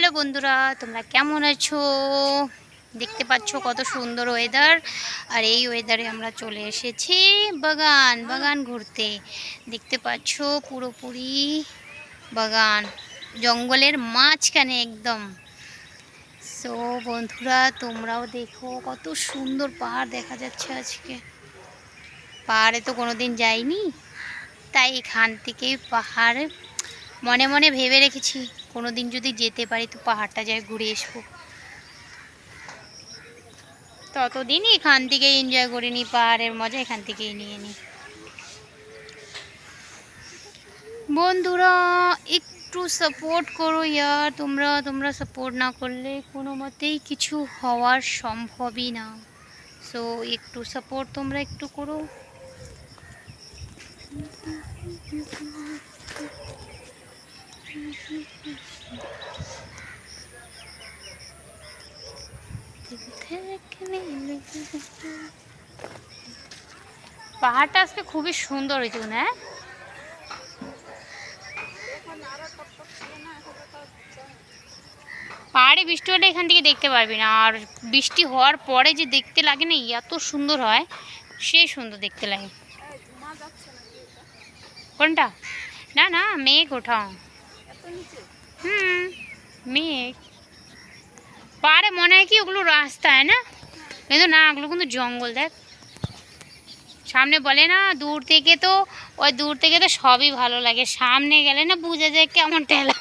Hello বন্ধুরা, তোমরা কেমন আছো? দেখতে পাচ্ছ কত সুন্দর ওয়েদার। আর এই ওয়েদারে আমরা চলে এসেছি বাগান ঘুরতে। দেখতে পাচ্ছ পুরোপুরি বাগান, জঙ্গলের মাঝখানে একদম। সো বন্ধুরা, তোমরাও দেখো কত সুন্দর পাহাড় দেখা যাচ্ছে আজকে। পাহাড়ে তো কোনোদিন যাইনি, তাই এখান থেকে পাহাড়ে মনে মনে ভেবে রেখেছি কোনো দিন যদি যেতে পারি তো পাহাড়টা যাই ঘুরে আসবো। ততদিন এখান থেকেই এনজয় করে নিই, পাহাড়ের মজা এখান থেকেই নিয়ে নিই। বন্ধুরা একটু সাপোর্ট করো ইয়ার, তোমরা সাপোর্ট না করলে কোনো মতেই কিছু হওয়ার সম্ভবই না। সো একটু সাপোর্ট তোমরা একটু করো। পাহাড়টা আজকে খুবই সুন্দর হয়েছে না? পাহাড়ে বৃষ্টি হলে এখান থেকে দেখতে পারবি না, আর বৃষ্টি হওয়ার পরে যে দেখতে লাগে না, এত সুন্দর হয়, সেই সুন্দর দেখতে লাগে। কোনটা? না না, মেঘ ওঠা। মেঘ পাহাড়ে মনে হয় কি ওগুলো রাস্তা, হয় না? কিন্তু না, ওগুলো কিন্তু জঙ্গল। দেখ সামনে বলে না, দূর থেকে তো সবই ভালো লাগে, সামনে গেলে না বোঝা যায় কেমন ঠেলা।